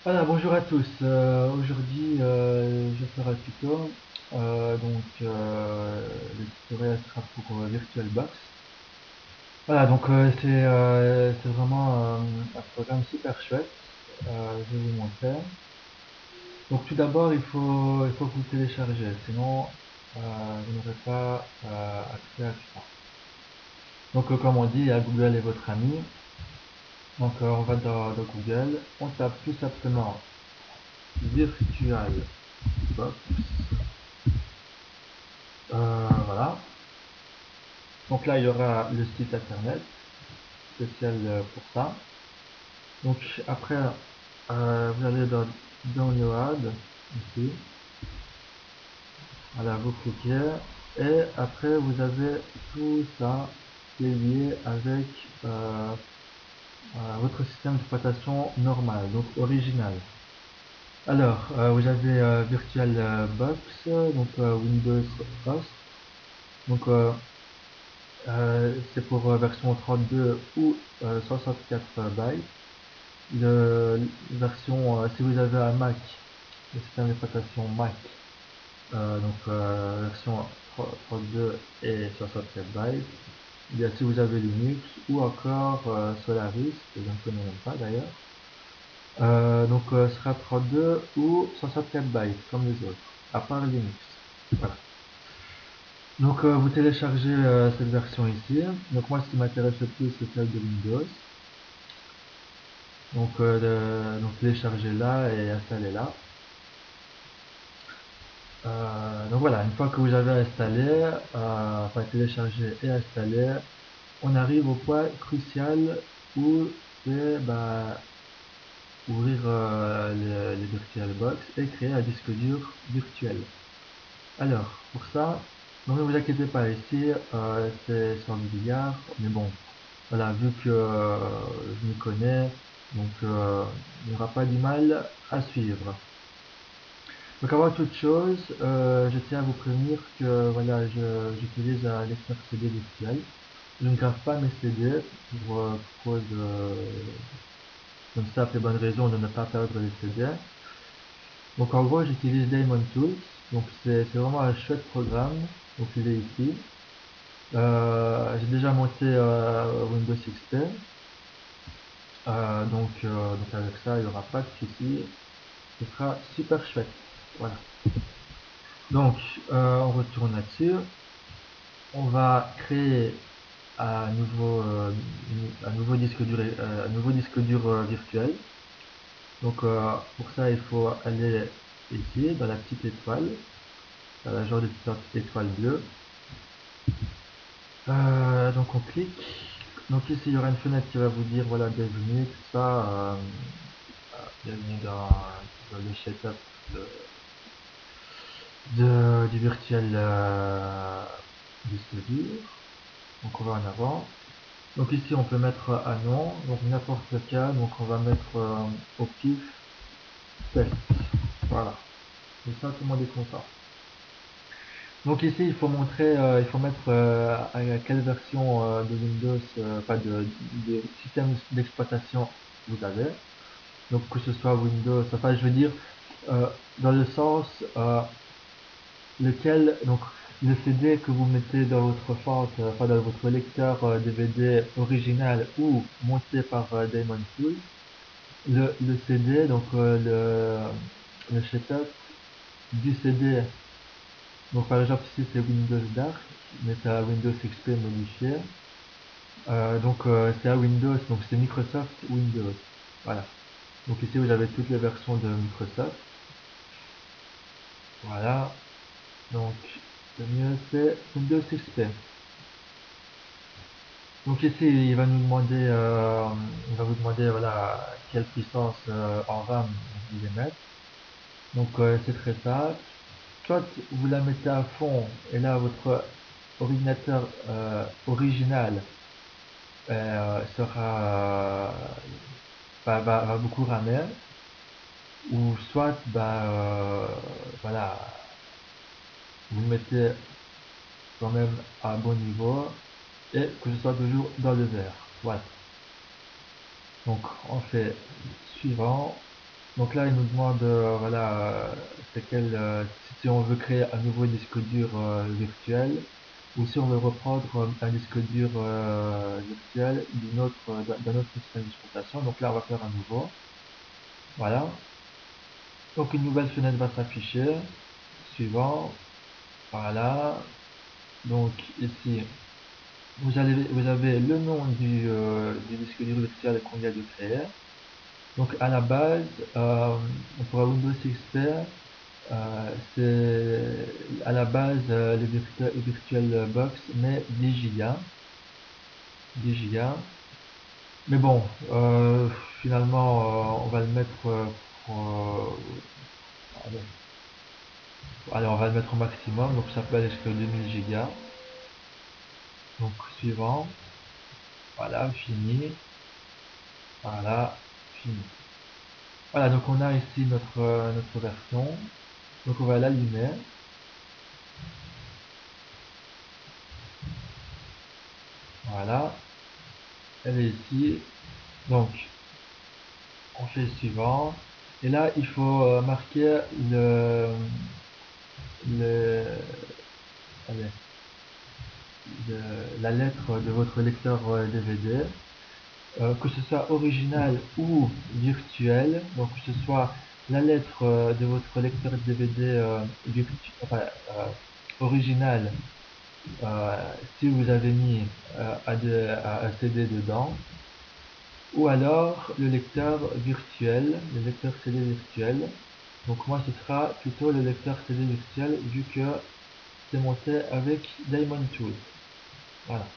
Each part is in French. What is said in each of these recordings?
Voilà, bonjour à tous. Aujourd'hui, je ferai un tuto. Le tutoriel sera pour VirtualBox. Voilà, c'est vraiment un programme super chouette. Je vais vous montrer. Donc tout d'abord, il faut que vous téléchargez, sinon vous n'aurez pas accès à tout ça. Comme on dit, il y a Google est votre ami. On va dans Google, on tape tout simplement VirtualBox. Voilà. Donc là, il y aura le site internet spécial pour ça. Donc après, vous allez dans Download, ici. Voilà, vous cliquez. Et après, vous avez tout ça qui est lié avec votre système d'exploitation normal, donc original. Alors, vous avez VirtualBox, Windows Host. Donc, c'est pour version 32 ou 64 bytes. Si vous avez un Mac, le système d'exploitation Mac, version 32 et 64 bytes. Bien, si vous avez Linux ou encore Solaris, que je ne connais même pas d'ailleurs, ce sera 32 ou 64 bytes comme les autres, à part Linux. Voilà. Vous téléchargez cette version ici. Donc moi, ce qui m'intéresse le plus, c'est celle de Windows. Téléchargez-la et installez-la. Voilà, une fois que vous avez installé, téléchargé et installé, on arrive au point crucial où c'est ouvrir les VirtualBox et créer un disque dur virtuel. Alors, pour ça, donc ne vous inquiétez pas, ici c'est sans milliard, mais bon, voilà, vu que je m'y connais, il n'y aura pas du mal à suivre. Donc avant toute chose, je tiens à vous prévenir que voilà, j'utilise un lecteur CD virtuel. Je ne grave pas mes CD pour cause d'une simple et bonne raison de ne pas perdre les CD. Donc en gros, j'utilise Daemon Tools. Donc c'est vraiment un chouette programme. Donc il est ici. J'ai déjà monté Windows XP. Avec ça, il n'y aura pas de souci. Ce sera super chouette. Voilà. Donc on retourne là-dessus. On va créer un nouveau disque dur, virtuel. Pour ça, il faut aller ici dans la petite étoile, dans la genre de petite étoile bleue. On clique. Donc ici, il y aura une fenêtre qui va vous dire voilà, bienvenue, tout ça, bienvenue dans le setup du virtuel disque dur. Donc on va en avant. Donc ici, on peut mettre un nom, donc n'importe lequel. Donc on va mettre au pif test. Voilà. Et ça, tout le monde est content. Donc ici, il faut mettre à quelle version de Windows, de système d'exploitation vous avez. Donc que ce soit Windows, enfin je veux dire euh, dans le sens lequel, donc le CD que vous mettez dans votre fente, dans votre lecteur DVD original ou monté par Daemon Tool, le CD, le setup du CD. Donc par exemple ici c'est Windows Dark, mais c'est à Windows XP modifié. C'est à Windows, donc c'est Microsoft Windows. Voilà. Donc ici vous avez toutes les versions de Microsoft. Voilà. Donc le mieux c'est Windows XP. Donc ici il va vous demander voilà quelle puissance en RAM vous voulez mettre. C'est très simple. Soit vous la mettez à fond et là votre ordinateur original va beaucoup ramer, ou soit voilà, vous le mettez quand même à un bon niveau et que ce soit toujours dans le vert. Voilà. Donc on fait suivant. Donc là, il nous demande, voilà, c'est quel, si on veut créer un nouveau disque dur virtuel, ou si on veut reprendre un disque dur virtuel d'un autre système d'exploitation. Donc là, on va faire un nouveau. Voilà. Donc une nouvelle fenêtre va s'afficher. Suivant. Voilà. Donc ici, vous avez le nom du disque dur virtuel qu'on vient de créer. Donc à la base, pour un Windows XP, c'est à la base le VirtualBox met 10 gigas, 10 gigas. Mais bon, finalement, on va le mettre allez, allez, on va le mettre au maximum, donc ça peut aller jusqu'à 2000 gigas. Donc suivant, voilà, fini, voilà, fini. Voilà, donc on a ici notre version. Donc on va l'allumer. Voilà, elle est ici. Donc on fait le suivant. Et là, il faut marquer le, allez, la lettre de votre lecteur DVD, que ce soit original ou virtuel. Donc que ce soit la lettre de votre lecteur DVD enfin, original, si vous avez mis un CD dedans, ou alors le lecteur virtuel, le lecteur CD virtuel. Donc moi ce sera plutôt le lecteur CD virtuel vu que c'est monté avec Diamond Tool. Voilà.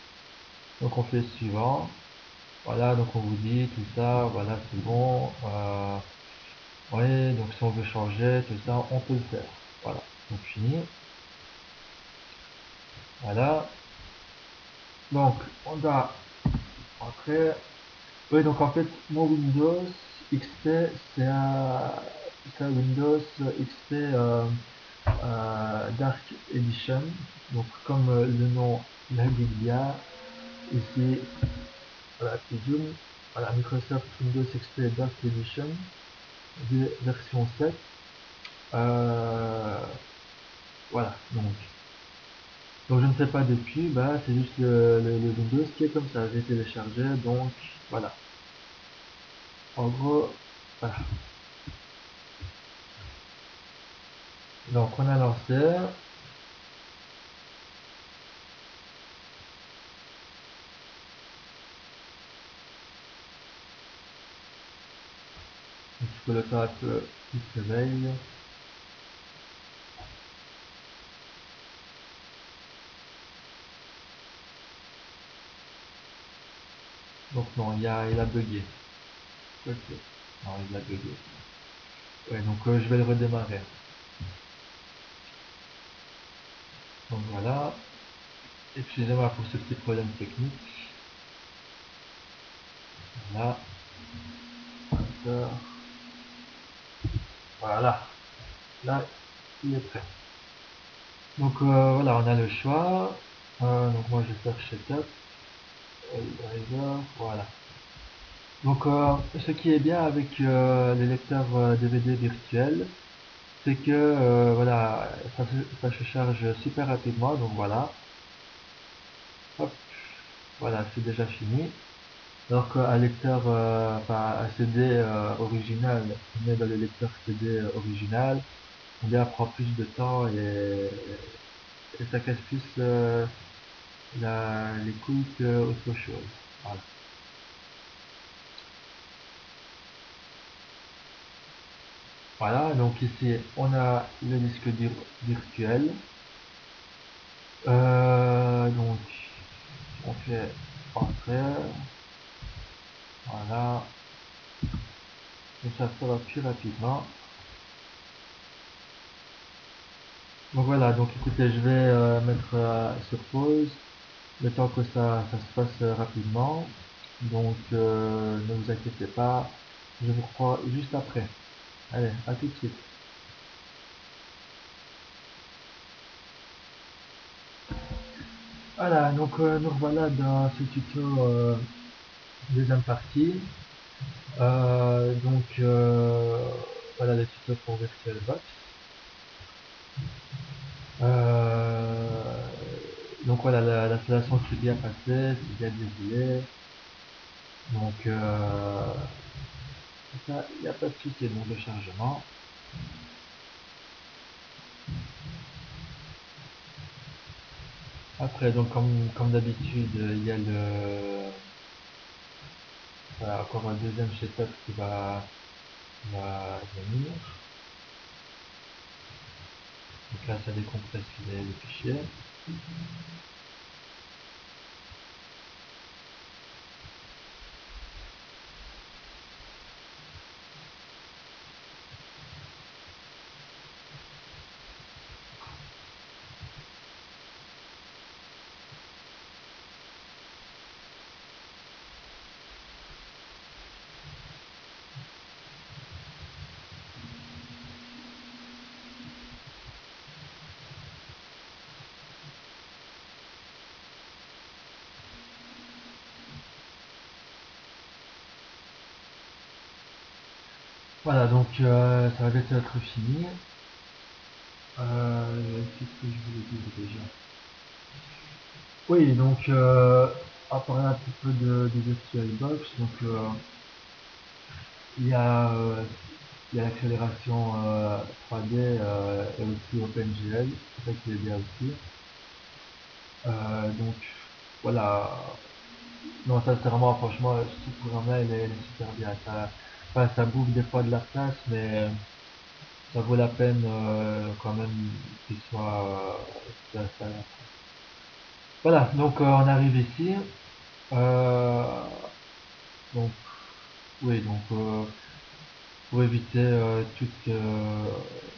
Donc on fait le suivant. Voilà, donc on vous dit tout ça, voilà c'est bon. Ouais, donc si on veut changer, tout ça, on peut le faire. Voilà, donc fini. Voilà. Donc on va entrer. Oui, donc en fait, mon Windows XP, c'est un Windows XP Dark Edition. Donc, comme le nom l'indique bien, ici, voilà, petit zoom, voilà, Microsoft Windows XP Dark Edition, version 7. Euh, voilà, donc je ne sais pas depuis, bah, c'est juste le Windows qui est comme ça. J'ai téléchargé, donc voilà. En gros, voilà. Donc on a lancé. Il faut le temps un peu qu'il se réveille. Donc non, il a bugué. Ok. Non, il a bugué. Ouais, donc je vais le redémarrer. Donc voilà. Excusez-moi pour ce petit problème technique. Voilà. Hop, voilà. Là, il est prêt. Donc voilà, on a le choix. Donc moi je vais faire setup. Driver, voilà. Donc ce qui est bien avec les lecteurs DVD virtuels, c'est que voilà, ça se charge super rapidement. Donc voilà. Hop, voilà, c'est déjà fini. Alors qu'un lecteur, enfin un CD original, on est dans le lecteur CD original, on bien prend plus de temps et ça casse plus les couilles qu'autre chose. Voilà. Voilà, donc ici on a le disque dur virtuel. Donc on fait entrer, voilà, et ça va plus rapidement. Donc voilà, donc écoutez, je vais mettre sur pause le temps que ça se passe rapidement. Donc ne vous inquiétez pas, je vous reprends juste après. Allez, à tout de suite. Voilà, donc nous revoilà dans ce tuto deuxième partie. Voilà les tutos pour VirtualBox. Euh, donc voilà, l'installation s'est bien passée, c'est bien déroulé. Donc ça, il n'y a pas de souci donc de chargement. Après, donc comme d'habitude, il y a voilà, encore un deuxième setup qui va venir. Donc là, ça décompresse les fichiers. Voilà, donc ça va bientôt être fini. Qu'est-ce que je voulais dire déjà? Oui, donc à parler un petit peu de VirtualBox, donc il y a euh, il y a l'accélération 3D et aussi OpenGL, c'est ça qui est bien aussi. Donc voilà, non ça c'est vraiment franchement ce programme-là il est super bien. Enfin, ça bouffe des fois de la place, mais ça vaut la peine quand même qu'il soit installé. Voilà, donc on arrive ici. Euh, donc oui, donc pour éviter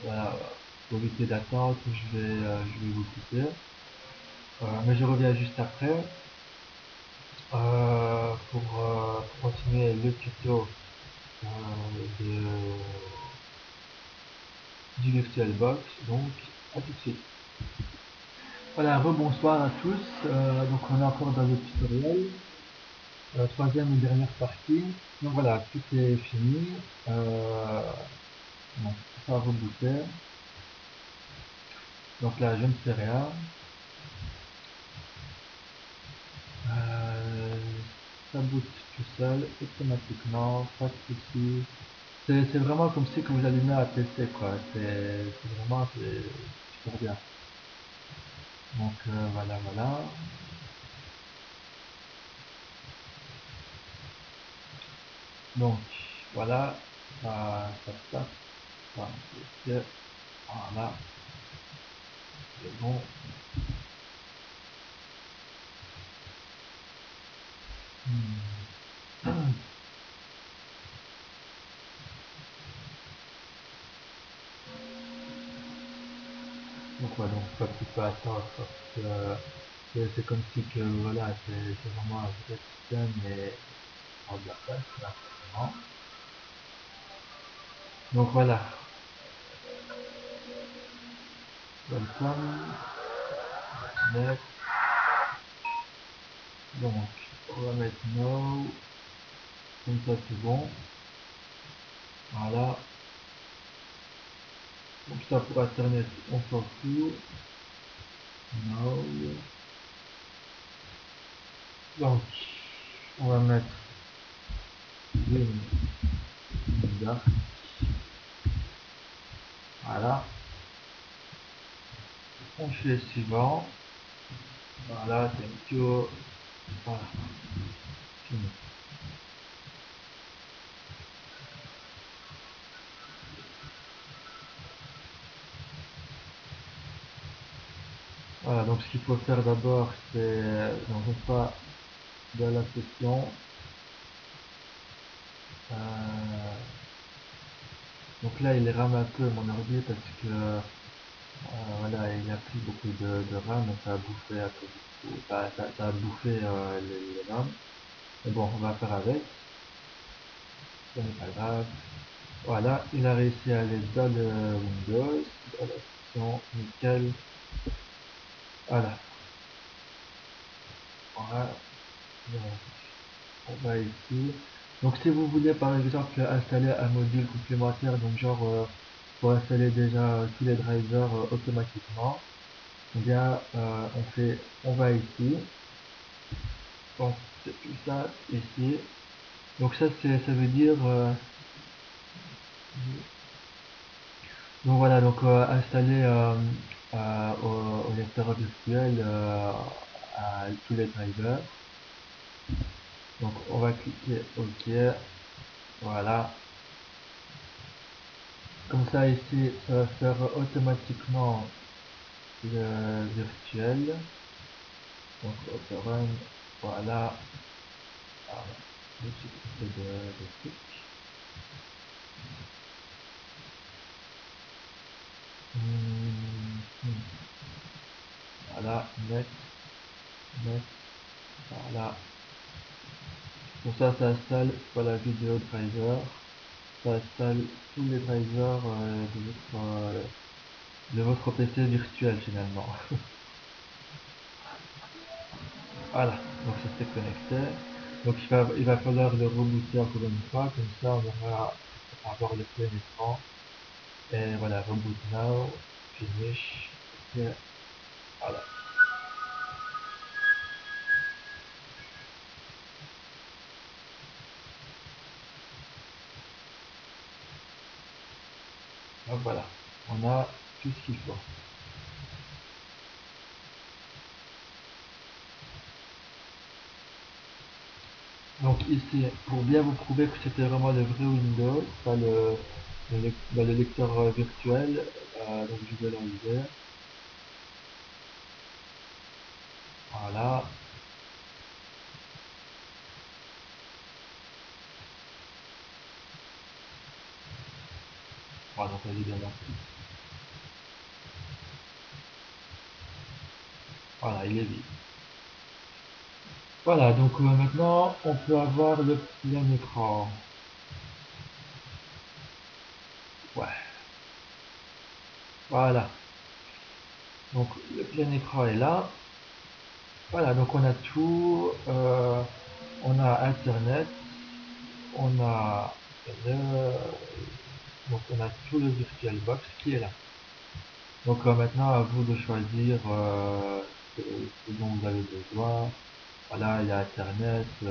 voilà, pour éviter d'attendre, je vais vous quitter. Mais je reviens juste après pour continuer le tuto euh, de, du VirtualBox. Donc à tout de suite. Voilà, rebonsoir à tous. Donc on est encore dans le tutoriel, troisième et dernière partie. Donc voilà, tout est fini. Donc, ça va rebooter. Donc là, je ne fais rien. Euh, Ça boot tout seul, automatiquement, pas de soucis. C'est vraiment comme si que vous allumez un PC, quoi. C'est super bien. Donc voilà, voilà. Donc voilà, ça start. Voilà, ok. Voilà, c'est bon. Hmm. Donc voilà, donc faut un petit peu attendre parce que c'est comme si que voilà, c'est vraiment un vrai système et on de la place là, vraiment. Donc voilà, welcome, next, donc on va mettre no, comme ça c'est bon, voilà, donc ça pour internet on s'en fout, no, donc on va mettre win dark, voilà, on fait suivant, voilà, thank you, voilà, fini. Voilà, donc ce qu'il faut faire d'abord c'est, donc une fois dans la session, euh, donc là il rame un peu mon ordi parce que voilà, il a pris beaucoup de RAM et ça a bouffé un peu beaucoup. Ça a bouffé les RAM. Mais bon, on va faire avec, ce n'est pas grave. Voilà, il a réussi à aller dans le Windows, dans la section, nickel. Voilà, voilà. Donc, on va ici. Donc si vous voulez par exemple installer un module complémentaire, donc genre pour installer déjà tous les drivers automatiquement, eh bien on va ici, donc c'est tout ça ici. Donc ça veut dire donc voilà, donc installer au lecteur virtuel tous les drivers. Donc on va cliquer OK, voilà. Comme ça ici, ça va faire automatiquement le virtuel. Donc Open, voilà. Voilà. J'ai trompé de truc. Hmm. Voilà, net, voilà. Pour ça, ça installe voilà, vidéo driver. Ça installe tous les drivers de votre PC virtuel finalement. Voilà, donc ça s'est connecté. Donc il va falloir le rebooter encore une fois, comme ça on va avoir le plein écran. Et voilà, reboot now, finish, ok, voilà. Donc voilà, on a tout ce qu'il faut. Donc ici, pour bien vous prouver que c'était vraiment le vrai Windows, pas le lecteur virtuel, donc je vais l'enlever. Voilà, voilà, donc évidemment, voilà, il est vide. Voilà, donc maintenant on peut avoir le plein écran. Ouais, voilà. Donc le plein écran est là. Voilà, donc on a tout. On a Internet, on a le, donc on a tout le VirtualBox qui est là. Donc maintenant à vous de choisir ce dont vous avez besoin. Voilà, il y a Internet, il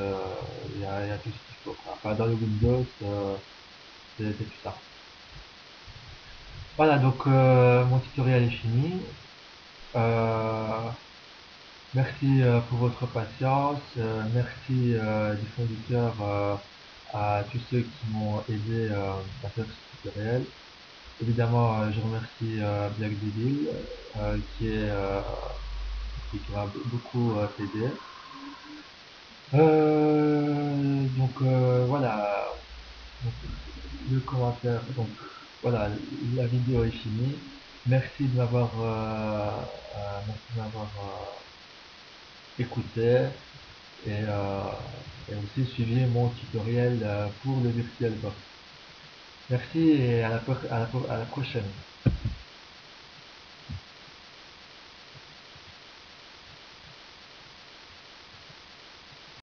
y a tout ce qu'il faut, quoi. Enfin, dans le Windows, c'est tout ça. Voilà, donc mon tutoriel est fini. Euh, Merci pour votre patience. Merci du fond du cœur à tous ceux qui m'ont aidé à faire ce tutoriel. Évidemment, je remercie Black Devil qui m'a beaucoup aidé. Voilà, donc, le commentaire. Donc voilà, la vidéo est finie. Merci de m'avoir écouté et aussi suivi mon tutoriel pour le VirtualBox. Merci et à la prochaine.